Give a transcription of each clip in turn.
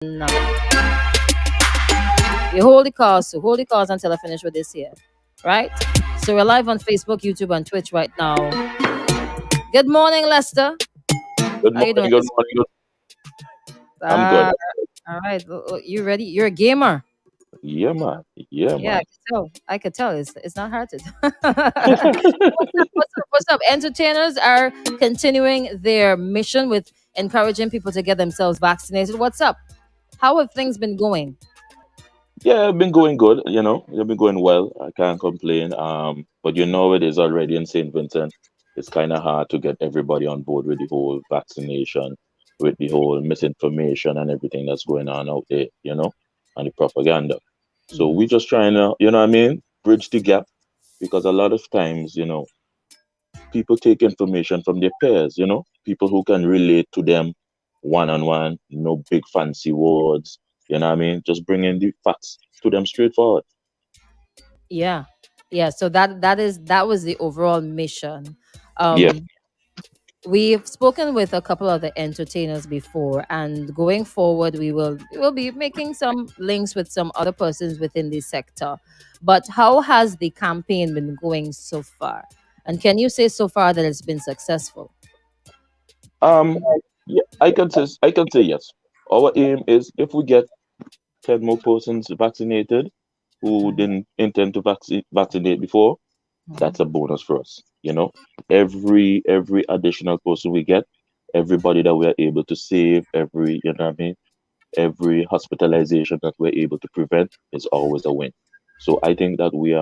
No. You hold the cause, so hold the cause until I finish with this here. Right? So we're live on Facebook, YouTube, and Twitch right now. Good morning, Lester. Good How you morning, doing good this morning. I'm good. morning? All right. You ready? You're a gamer. Yeah, man. Yeah, Yeah, I man. can tell. I could tell. It's not hard to tell. What's up? Entertainers are continuing their mission with encouraging people to get themselves vaccinated. What's up? How have things been going? Yeah, I've been going good, I've been going well. I can't complain. But it is already in St. Vincent. It's kind of hard to get everybody on board with the whole vaccination, with the whole misinformation and everything that's going on out there, and the propaganda. So we Mhm. just trying to, bridge the gap because a lot of times, people take information from their peers, people who can relate to them one on one, no big fancy words, just bringing the facts to them straightforward. Yeah, yeah. So that was the overall mission. Yeah. Um, we've spoken with a couple of the entertainers before, and going forward, we will be making some links with some other persons within the sector. But how has the campaign been going so far? And can you say so far that it's been successful? Um, yeah, I can say yes. Our aim is if we get 10 more persons vaccinated who Mhm, didn't intend to vaccinate before, mhm. that's a bonus for us. Every additional person we get, everybody that we are able to save, every hospitalization that we're able to prevent is always a win. So I think that we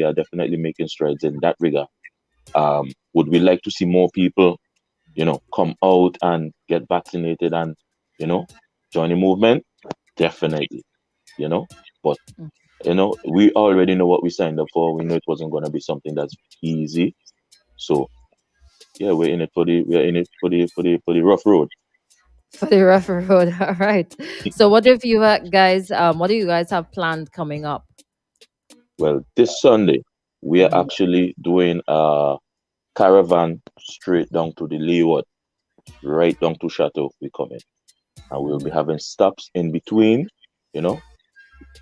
are definitely making strides in that regard. Would we like to see more people, come out and get vaccinated and, you know, join the movement? Definitely, you know. But we already know what we signed up for. We know it wasn't gonna be something that's easy. So yeah, we're in it for the rough road. For the rough road. All right. So what do you guys have planned coming up? Well, this Sunday we are Mhm. actually doing a caravan straight down to the Leeward, right down to Chateau. We coming, and we'll be having stops in between. You know,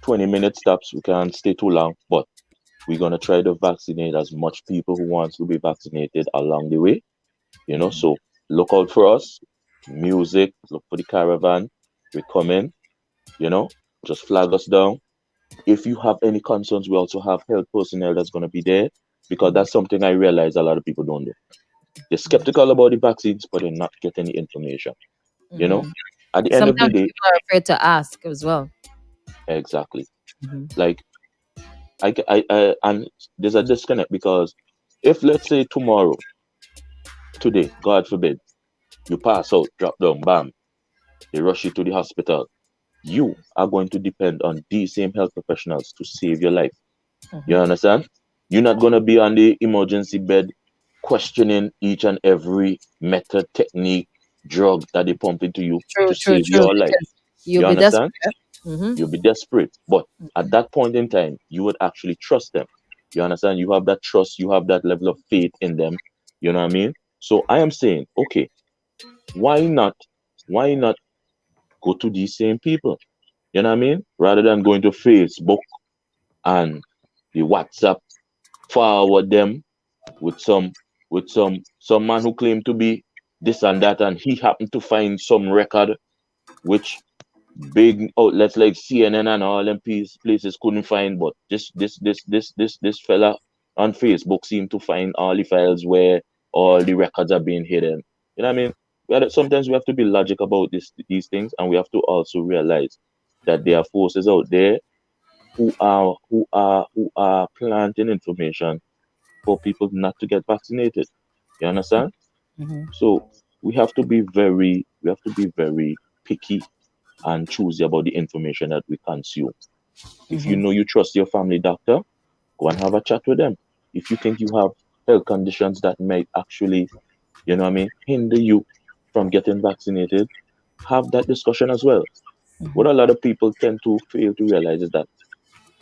20-minute stops. We can't stay too long, but we're gonna try to vaccinate as much people who wants to be vaccinated along the way. So look out for us. Music, look for the caravan. We're coming. You know, just flag us down. If you have any concerns, we also have health personnel that's gonna be there because that's something I realize a lot of people don't do. They're skeptical about the vaccines, but they're not getting the information. You know, Mhm. at the end of the Sometimes day, people are afraid to ask as well. exactly. Mhm. Like and there's a disconnect because if let's say tomorrow, today, God forbid, you pass out, drop down, bam, they rush you to the hospital, you are going to depend on these same health professionals to save your life. You Mhm. understand? You're not gonna be on the emergency bed questioning each and every method, technique, drug that they pump into you True, to true, save true. your life. Because you'll You be understand? desperate. Mm-hmm. You'll be desperate. But at that point in time, you would actually trust them. You understand? You have that trust, you have that level of faith in them. You know what I mean? So I am saying, okay, why not? Why not go to these same people? You know what I mean? Rather than going to Facebook and the WhatsApp, forward them with some man who claimed to be this and that, and he happened to find some record which big outlets like CNN and all them places couldn't find, but this fella on Facebook seemed to find all the files where all the records are being hidden. You know what I mean? Sometimes we have to be logic about these things, and we have to also realize that there are forces out there who are planting information for people not to get vaccinated. You understand? Mm-hmm. So we have to be very picky and choosy about the information that we consume. If you Mm-hmm. know you trust your family doctor, go and have a chat with them. If you think you have health conditions that might actually, hinder you from getting vaccinated, have that discussion as well. What a lot of people tend to fail to realize is that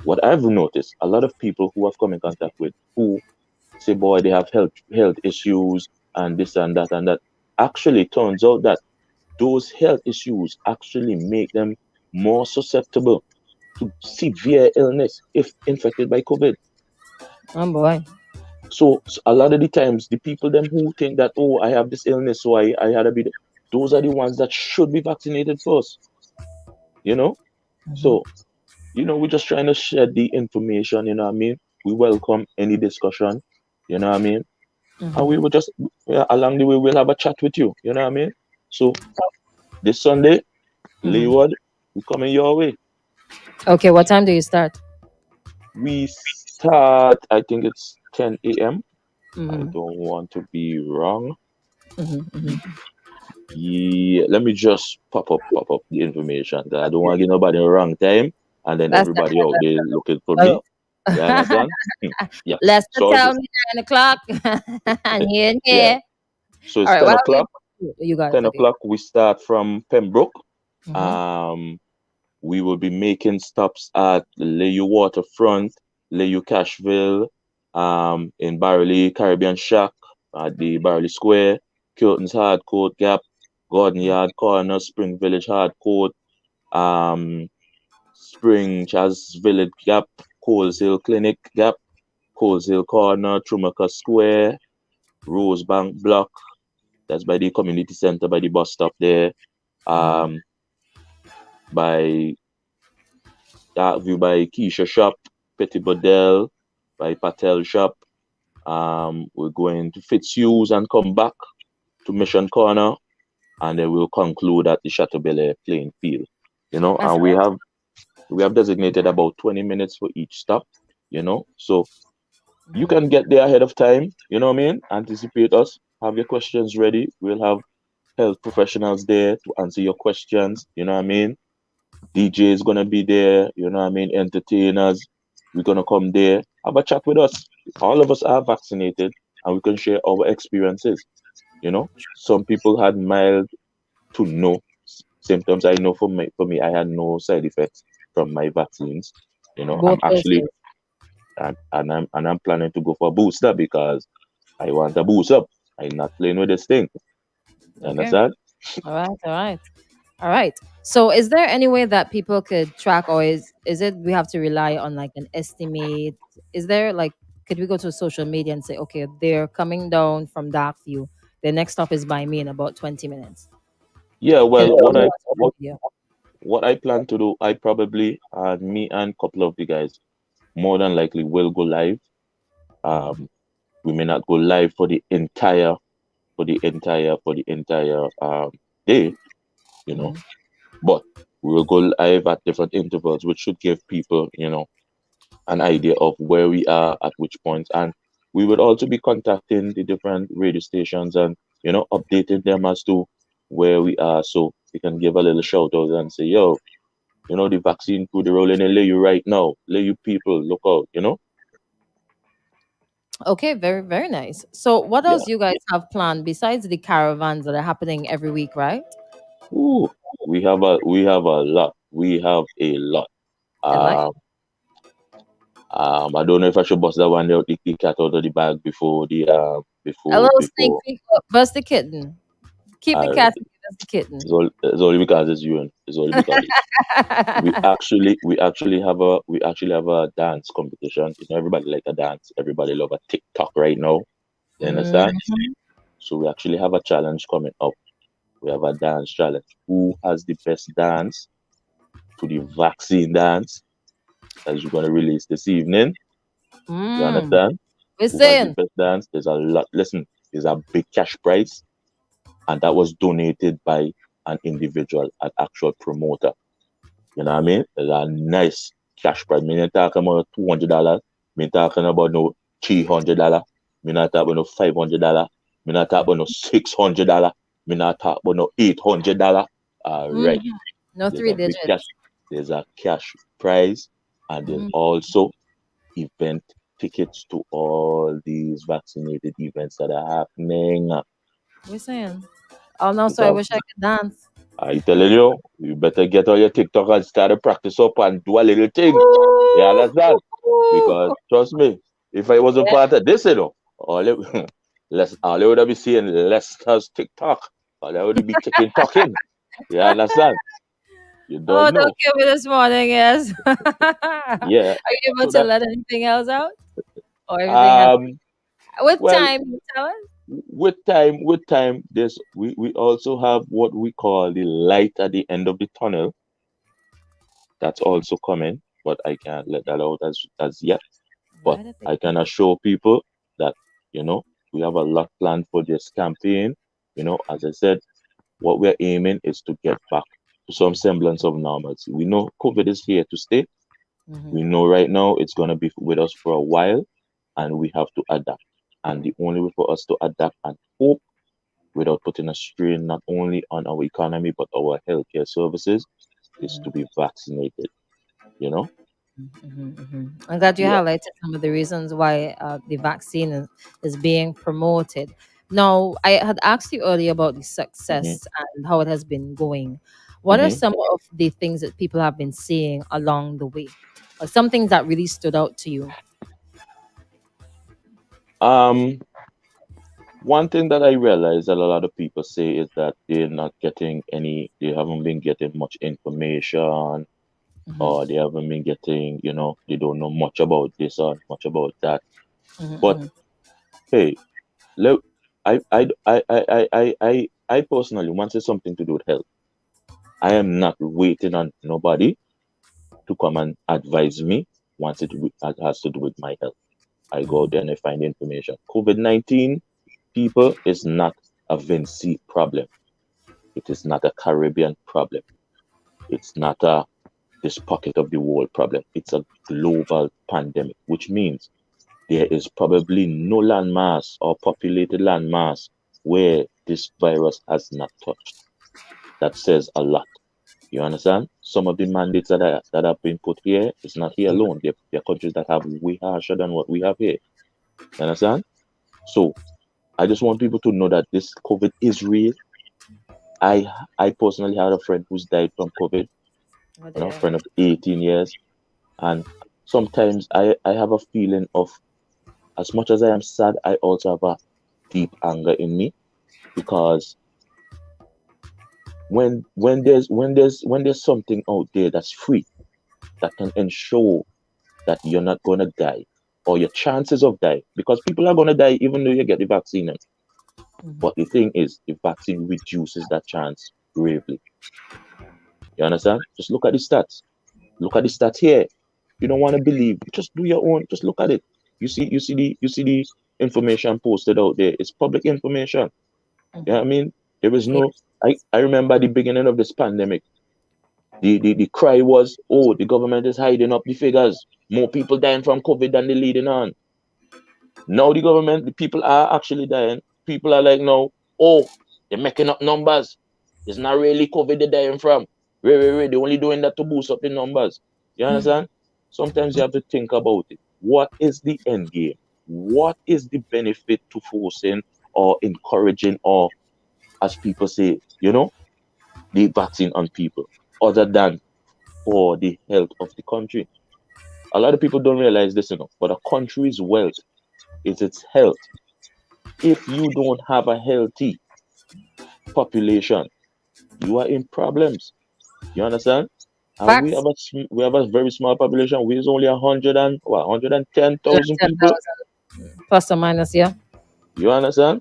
what I've noticed, a lot of people who have come in contact with who say, boy, they have health issues and this and that and that. Actually, turns out that those health issues actually make them more susceptible to severe illness if infected by COVID. Oh boy. So a lot of the times, the people them who think that, oh, I have this illness, so I had to be, those are the ones that should be vaccinated first, you know? Hmm. So, we're just trying to share the information, you know what I mean? We welcome any discussion, you know what I mean? And we Hmm. will just, yeah, along the way, we'll have a chat with you, you know what I mean? So this Sunday, Hmm. Leeward, we coming your way. Okay, what time do you start? We start, I think it's 10 a.m. I Hmm. don't want to be wrong. Hmm. Hmm. Yeah, let me just pop up the information. 'Cause I don't want to give nobody the wrong time, and then Lester, everybody out there looking for oh. me. You understand? Yeah. Lester So tell me 9 o'clock. And here and yeah. here. So All it's right, ten well, o'clock. you got it. 10 o'clock. We start from Pembroke. Mm-hmm. Um, we will be making stops at Layou Waterfront, Layou Cashville, in Barley Caribbean Shack, at the Barley Square, Curtains Hardcourt Gap, Gordon Yard Corner, Spring Village Hardcourt, um, Spring Chas Village Gap, Coles Hill Clinic Gap, Coles Hill Corner, Trumaka Square, Rosebank Block, that's by the community center, by the bus stop there, Mm-hmm. um, by Darkview by Keisha Shop, Petit Bodell by Patel Shop. We're going to Fitzhughes and come back to Mission Corner, and then we'll conclude at the Chateaubelair playing field. That's And we have designated about 20 minutes for each stop. So you can get there ahead of time. You know what I mean? Anticipate us. Have your questions ready. We'll have health professionals there to answer your questions. You know what I mean? DJ is gonna be there, you know what I mean? Entertainers, we're gonna come there, have a chat with us. All of us are vaccinated and we can share our experiences. Some people had mild to no symptoms. I know for me, I had no side effects from my vaccines. I'm both actually doses. and I'm planning to go for a booster because I want a boost up. I'm not playing with this thing. You Okay. understand? All right. All right. All right. So, is there any way that people could track, or is it we have to rely on like an estimate? Is there like could we go to social media and say, okay, they're coming down from Darkview. The next stop is by me in about 20 minutes. Yeah, Can well, we what go I on social what media? what I plan to do, I probably me and a couple of the guys more than likely will go live. Um, we may not go live for the entire day, you know, Mhm. but we will go live at different intervals, which should give people, an idea of where we are at which points. And we would also be contacting the different radio stations and, updating them as to where we are so we can give a little shout out and say, yo, the vaccine could be rolling in lay you right now. Lay you people, look out. Okay, very very nice. So, what Yeah. else you guys have planned besides the caravans that are happening every week, right? Ooh, we have a lot. We have a lot. Enlighten. Um, I don't know if I should bust that one out, the cat out of the bag before the A before little sneak before peek. Bust the kitten. Keep the uh cat. Bust the kitten. it's only because it's you. It's only because it's we actually have a dance competition. Everybody like a dance. Everybody love a TikTok right now. You understand? Mhm. So we actually have a challenge coming up. We have a dance challenge. Who has the best dance to the vaccine dance that you're gonna release this evening? You Mm. understand? We're Who has the saying. best dance? There's a lot. Listen, there's a big cash prize, and that was donated by an individual, an actual promoter. You know what I mean? There's a nice cash prize. Me not talking about $200. Me talking about no $300. Me not talking about no $500. Me not talking about no $600. Me not talking about no $800. All right. Mhm. No There's three a big cash. digits. There's a cash prize, and there's Mhm. also event tickets to all these vaccinated events that are happening. We're saying. Oh no, There's so I a wish I could dance. I telling you, you better get on your TikTok and start to practice up and do a little thing. You understand? Because trust me, if I wasn't Yeah. part of this, all it, all you would have been seeing Lester's TikTok. Or they would be taking talking. You understand? You Oh, don't don't know. kill me this morning, yes. Are Yeah. you able So to that let anything else out? Or everything has um with well, time, you tell us? with time, we also have what we call the light at the end of the tunnel. That's also coming, but I can't let that out as yet. But Right at the I can end. assure people that, you know, we have a lot planned for this campaign. As I said, what we're aiming is to get back to some semblance of normalcy. We know COVID is here to stay. We Mm-hmm. know right now it's going to be with us for a while, and we have to adapt. And the only way for us to adapt and hope without putting a strain not only on our economy but our healthcare services is to be vaccinated, you know? Mm-hmm, hmm. I'm glad you Yeah. highlighted some of the reasons why the vaccine is being promoted. Now, I had asked you earlier about the hmm success and how it has been going. What are hmm some of the things that people have been seeing along the way? Or some things that really stood out to you? Um, One thing that I realize that a lot of people say is that they haven't been getting much information, Mm-hmm, or they haven't been getting, they don't know much about this or much about that. But mm-hmm, hey, look, I personally want to say something to do with health. I am not waiting on nobody to come and advise me once it has to do with my health. I go out mm-hmm, there and I find information. COVID-19, people, is not a Vinci problem. It is not a Caribbean problem. It's not a this pocket of the world problem. It's a global pandemic, which means there is probably no landmass or populated landmass where this virus has not touched. That says a lot. You understand? Some of the mandates that have been put here is not here alone. They're countries that have way harsher than what we have here. You understand? So I just want people to know that this COVID is real. I I personally had a friend who's died from COVID, oh dear. friend of 18 years. And sometimes I have a feeling of, as much as I am sad, I also have a deep anger in me, because when there's something out there that's free, that can ensure that you're not gonna die, or your chances of die, because people are gonna die even though you get the vaccine. Mm-hmm. But the thing is, the vaccine reduces that chance gravely. You understand? Just look at the stats. Look at the stats here. You don't want to believe, just do your own. Just look at it. You see the information posted out there. It's public information. You know Mm-hmm. what I mean? There is Yeah. no. I remember at the beginning of this pandemic, the cry was, oh, the government is hiding up the figures. More people dying from COVID than they leading on. Now the people are actually dying. People are like, no, oh, they're making up numbers. It's not really COVID they're dying from. They're only doing that to boost up the numbers. You understand? Sometimes you have to think about it. What is the end game? What is the benefit to forcing or encouraging, or, as people say, the vaccine on people, other than for the health of the country? A lot of people don't realize this enough, but a country's wealth is its health. If you don't have a healthy population, you are in problems. You understand? And we Facts. have a very small population. We're only 110,000 people. 10,000 plus or minus, yeah. You understand?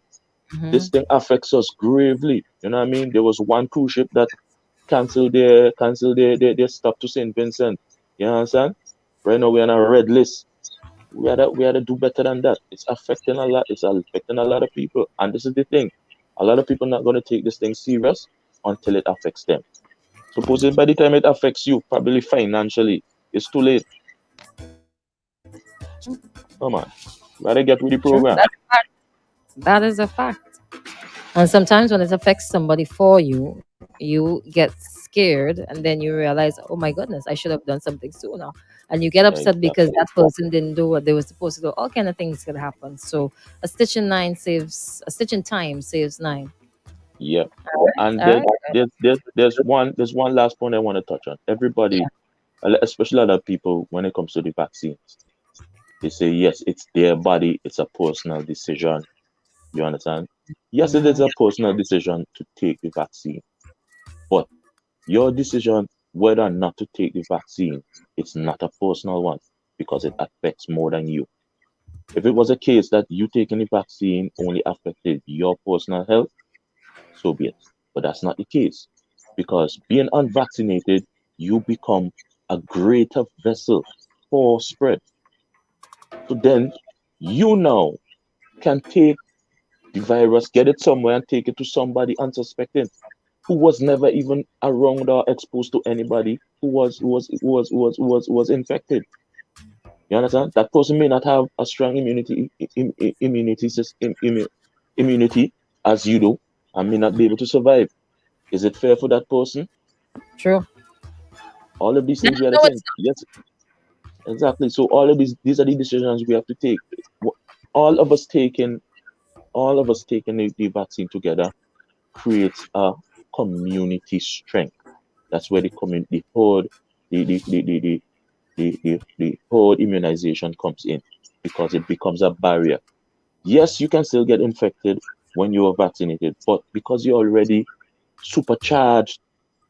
Mm-hmm. This thing affects us gravely. You know what I mean? There was one cruise ship that canceled their stop to St. Vincent. You understand? Right now we're on a red list. We had to do better than that. It's affecting a lot. It's affecting a lot of people. And this is the thing. A lot of people not going to take this thing serious until it affects them. Supposing by the time it affects you, probably financially, it's too late. Come on. Rather get with the True. program. That's a fact. That is a fact. And sometimes when it affects somebody for you, you get scared and then you realize, oh my goodness, I should have done something sooner. And you get upset because Exactly. that person didn't do what they were supposed to do. All kind of things could happen. So a stitch in time saves nine. Yep. All And right. All there's one last point I want to touch on. right. Everybody, especially other people, when it comes to the vaccines, they say yes, it's their body, it's a personal decision. You understand? Yes, it is Mhm. a personal decision to take the vaccine, but your decision whether or not to take the vaccine, it's not a personal one because it affects more than you. If it was a case that you taking the vaccine only affected your personal health, so be it. But that's not the case because being unvaccinated, you become a greater vessel for spread. So then you now can take the virus, get it somewhere, and take it to somebody unsuspecting who was never even around or exposed to anybody who was infected. You understand? That person may not have a strong immunity as you do, and may not be able to survive. Is it fair for that person? True. All of these No, things we are no, saying. it's Yes, exactly. So all of these are the decisions we have to take. All of us taking all of us taking the vaccine together creates a community strength. That's where the community herd, the herd immunization comes in because it becomes a barrier. Yes, you can still get infected when you are vaccinated, but because you're already supercharged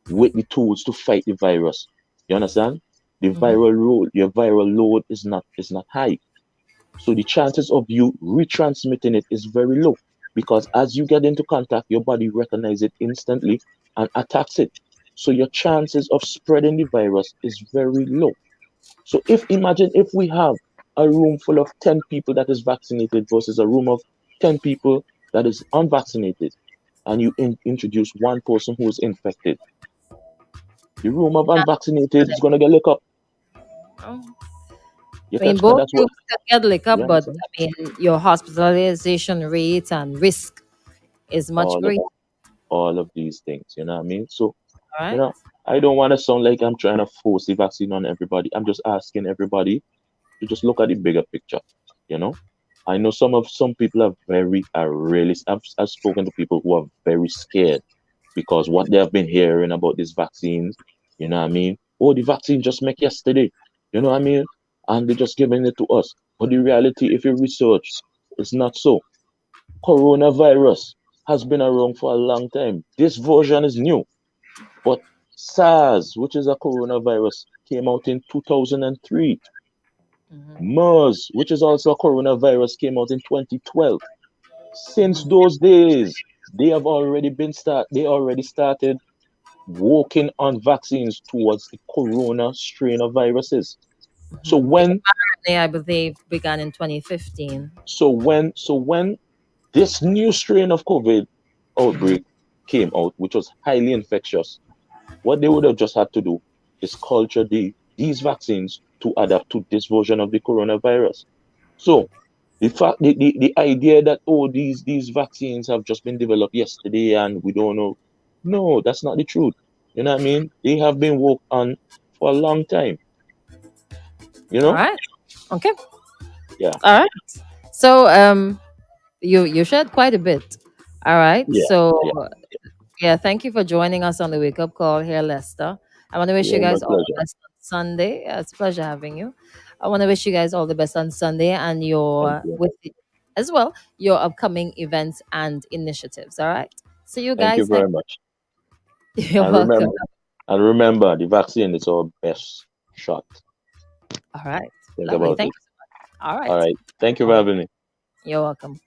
with the tools to fight the virus, you understand? mhm. Your viral load is not high. So the chances of you retransmitting it is very low because as you get into contact, your body recognizes it instantly and attacks it. So your chances of spreading the virus is very low. So if imagine if we have a room full of 10 people that is vaccinated versus a room of 10 people that is unvaccinated, and you introduce one person who is infected, the room of unvaccinated is going to get lit up. Oh. You I mean, catch? And both that's what rooms can get lick you up, but understand. I mean, your hospitalization rates and risk is much All of greater. all of these things. You know what I mean? So All you right. know, I don't want to sound like I'm trying to force the vaccine on everybody. I'm just asking everybody to just look at the bigger picture. You know, I know some people are very are really. I've spoken to people who are very scared because what they have been hearing about these vaccines. You know what I mean? Oh, the vaccine just make yesterday. You know what I mean? And they're just giving it to us. But the reality, if you research, it's not so. Coronavirus has been around for a long time. This version is new, but SARS, which is a coronavirus, came out in 2003. Mhm. MERS, which is also a coronavirus, came out in 2012. Since Mhm. those days, they already started working on vaccines towards the corona strain of viruses. So Mhm. Even when mRNA, I believe, began in 2015. so when this new strain of COVID outbreak came out, which was highly infectious, what they would have just had to do is culture these vaccines to adapt to this version of the coronavirus. So the idea that oh these vaccines have just been developed yesterday and we don't know, no, that's not the truth. You know what I mean? They have been worked on for a long time. You All know? right. Okay. Yeah, All right. So, you shared quite a bit. All right. yeah, So, yeah. yeah, thank you for joining us on the wake up call here, Lester. I want to wish you Yeah, my guys all the pleasure. best on Sunday. It's a pleasure having you. I want to wish you guys all the best on Sunday and Thank your you. as well your upcoming events and initiatives. All right. See you Thank you guys very next. much. You're And welcome. remember the vaccine is our best shot. All right. Think Lovely. about Thank it. you so much. All All right. right. Thank you for All right. having me. You're welcome.